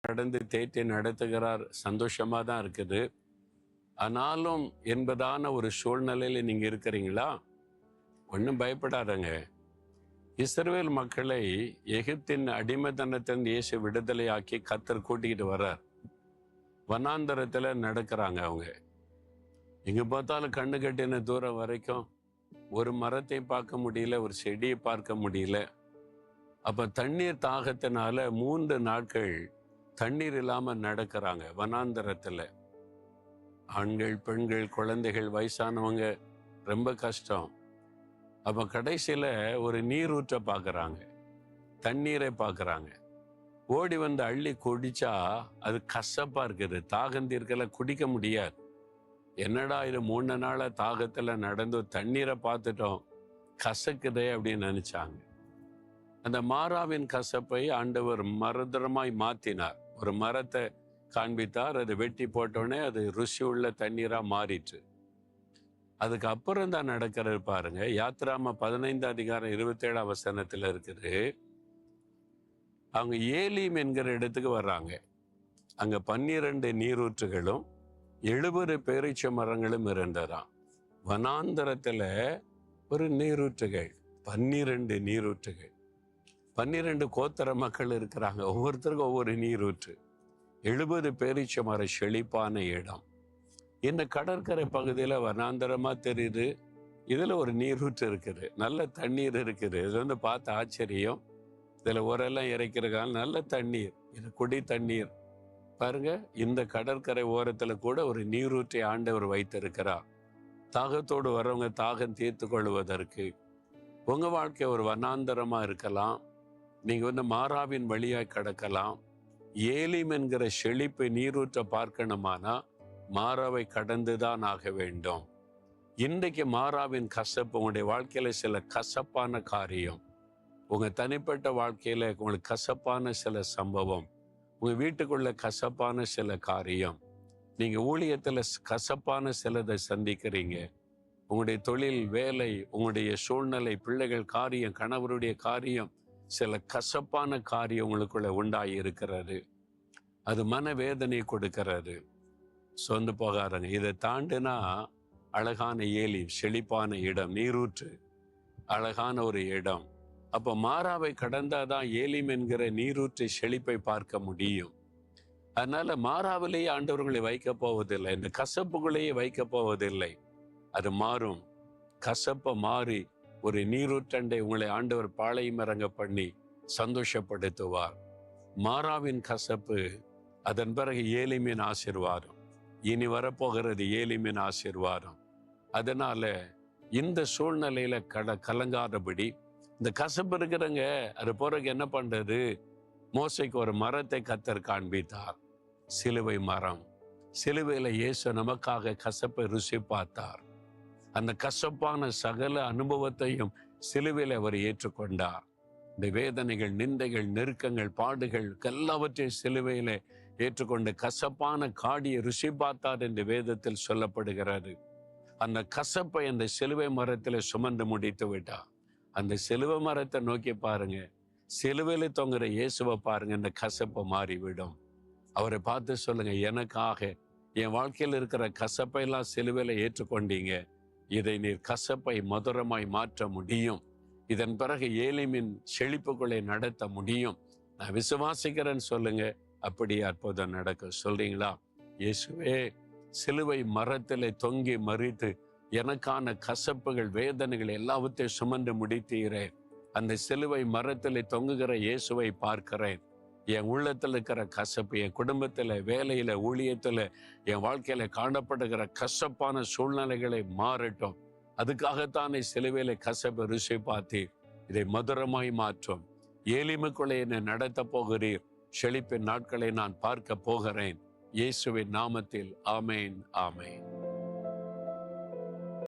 கடந்து தேற்றி நடத்துகிறார். சந்தோஷமா தான் இருக்குது. ஆனாலும் என்பதான ஒரு சூழ்நிலையில நீங்க இருக்கிறீங்களா? ஒன்றும் பயப்படாதங்க. இஸ்ரவேல் மக்களை எகிப்தின் அடிமைத்தனத்திலிருந்து இயேசு விடுதலையாக்கி கர்த்தர் கூட்டிக்கிட்டு வர்றார். வனாந்தரத்துல நடக்கிறாங்க. அவங்க எங்க பார்த்தாலும் கண்ணு கட்டின தூரம் வரைக்கும் ஒரு மரத்தை பார்க்க முடியல, ஒரு செடியை பார்க்க முடியல. அப்ப தண்ணீர் தாகத்தினால 3 நாட்கள் தண்ணீர் இல்லாம நடக்கிறாங்க வனாந்தரத்துல. ஆண்கள், பெண்கள், குழந்தைகள், வயசானவங்க, ரொம்ப கஷ்டம். அப்ப கடைசியில ஒரு நீரூற்றை பார்க்கறாங்க, தண்ணீரை பார்க்கறாங்க. ஓடி வந்து அள்ளி குடிச்சா அது கசப்பா இருக்குது, தாகந்தீர்க்கல, குடிக்க முடியாது. என்னடா இது 3 நாளா தாகத்துல நடந்து தண்ணீரை பார்த்துட்டோம், கசக்குதே அப்படின்னு நினைச்சாங்க. அந்த மாறாவின் கசப்பை ஆண்டவர் மறுதரமாய் மாத்தினார். ஒரு மரத்தை காண்பித்தார், அதை வெட்டி போட்டோடனே அது ருசி உள்ள தண்ணீரா மாறிற்று. அதுக்கு அப்புறம் தான் நடக்கிறது பாருங்க. யாத்ராம 15:27 இருக்குது. அவங்க ஏலீம் என்கிற இடத்துக்கு வர்றாங்க. அங்க 12 நீரூற்றுகளும் 70 பேரீச்ச மரங்களும் இருந்ததாம். வனாந்தரத்துல ஒரு நீரூற்றுகள், 12 நீரூற்றுகள், 12 கோத்திர மக்கள் இருக்கிறாங்க. ஒவ்வொருத்தருக்கும் ஒவ்வொரு நீரூற்று, 70 பேரீச்ச மர செழிப்பான இடம். இந்த கடற்கரை பகுதியில வனாந்தரமா தெரியுது. இதுல ஒரு நீரூற்று இருக்குது, நல்ல தண்ணீர் இருக்குது. இது வந்து பார்த்த ஆச்சரியம். இதுல உரெல்லாம் இறைக்கிறதுக்காக நல்ல தண்ணீர், இது குடி தண்ணீர் பாருங்க. இந்த கடற்கரை ஓரத்துல கூட ஒரு நீரூற்றை ஆண்டவர் வைத்திருக்கிறார். தாகத்தோடு வர்றவங்க தாகம் தீர்த்து கொள்வதற்கு. உங்க வாழ்க்கை ஒரு வனாந்தரமா இருக்கலாம். நீங்க வந்து மாறாவின் வழியாய் கடக்கலாம். ஏலீம் என்கிற செழிப்பு நீரூற்றை பார்க்கணுமானா மாறாவை கடந்துதான் ஆக வேண்டும். இன்றைக்கு மாறாவின் கசப்பு உங்களுடைய வாழ்க்கையில சில கசப்பான காரியம், உங்க தனிப்பட்ட வாழ்க்கையில உங்களுக்கு கசப்பான சில சம்பவம், உங்க வீட்டுக்குள்ள கசப்பான சில காரியம், நீங்க ஊழியத்துல கசப்பான சிலதை சந்திக்கிறீங்க. உங்களுடைய தொழில், வேலை, உங்களுடைய சூழ்நிலை, பிள்ளைகள் காரியம், கணவருடைய காரியம், சில கசப்பான காரியம் உங்களுக்குள்ள உண்டாகி இருக்கிறது. அது மனவேதனை கொடுக்கிறது. சொந்து போகாதங்க. இதை தாண்டினா அழகான ஏலீம், செழிப்பான இடம், நீரூற்று, அழகான ஒரு இடம். அப்ப மாறாவை கடந்தாதான் ஏலீம் என்கிற நீரூற்று செழிப்பை பார்க்க முடியும். அதனால மாறாவிலேயே ஆண்டவர்களை வைக்க போவதில்லை, இந்த கசப்புகளையே வைக்க போவதில்லை. அது மாறும். கசப்ப மாறி ஒரு நீரூற்றண்டை உங்களை ஆண்டவர் பாளையம் இறங்க பண்ணி சந்தோஷப்படுத்துவார். மாறாவின் கசப்பு, அதன் பிறகு ஏலிமின் ஆசீர்வாதம். இனி வரப்போகிறது ஏலிமின் ஆசீர்வாதம். அதனால இந்த சூழ்நிலையில கலங்காதபடி, இந்த கசப்பு இருக்கிறங்க, அது பிறகு என்ன பண்றது? மோசைக்கு ஒரு மரத்தை கர்த்தர் காண்பித்தார், சிலுவை மரம். சிலுவையில இயேசு நமக்காக கசப்பை ருசி பார்த்தார். அந்த கசப்பான சகல அனுபவத்தையும் சிலுவையில் அவர் ஏற்றுக்கொண்டார். இந்த வேதனைகள், நிந்தைகள், நெருக்கங்கள், பாடுகள் எல்லாவற்றையும் சிலுவையில ஏற்றுக்கொண்டு கசப்பான காடியை ருசி பார்த்தார் என்று வேதத்தில் சொல்லப்படுகிறது. அந்த கசப்பை அந்த சிலுவை மரத்துல சுமந்து முடித்து விட்டார். அந்த சிலுவை மரத்தை நோக்கி பாருங்க, சிலுவையில தொங்குற இயேசுவை பாருங்க, இந்த கசப்பை மாறிவிடும். அவரை பார்த்து சொல்லுங்க, எனக்காக என் வாழ்க்கையில் இருக்கிற கசப்பையெல்லாம் சிலுவையில ஏற்றுக்கொண்டீங்க, இதை நீர் கசப்பை மதுரமாய் மாற்ற முடியும். இதன் பிறகு ஏலிமின் செழிப்புகளை நடத்த முடியும். நான் விசுவாசிக்கிறேன்னு சொல்லுங்க. அப்படி அற்புதம் நடக்க சொல்றீங்களா? இயேசுவே, சிலுவை மரத்திலே தொங்கி மறித்து எனக்கான கசப்புகள், வேதனைகள் எல்லாவற்றையும் சுமந்து முடித்தீரே. அந்த சிலுவை மரத்திலே தொங்குகிற இயேசுவை பார்க்கிறேன். என் உள்ளத்தில் இருக்கிற கசப்பு, என் குடும்பத்துல, வேலையில, ஊழியத்துல, என் வாழ்க்கையில காணப்படுகிற கசப்பான சூழ்நிலைகளை மாறட்டும். அதுக்காகத்தானே சிலுவையில கசப்பை ருசி பார்த்து இதை மதுரமாய் மாற்றும். ஏலிமுக்குள்ளே என்னை நடத்த போகிறீர். செழிப்பின் நாட்களை நான் பார்க்க போகிறேன். இயேசுவின் நாமத்தில் ஆமேன், ஆமேன்.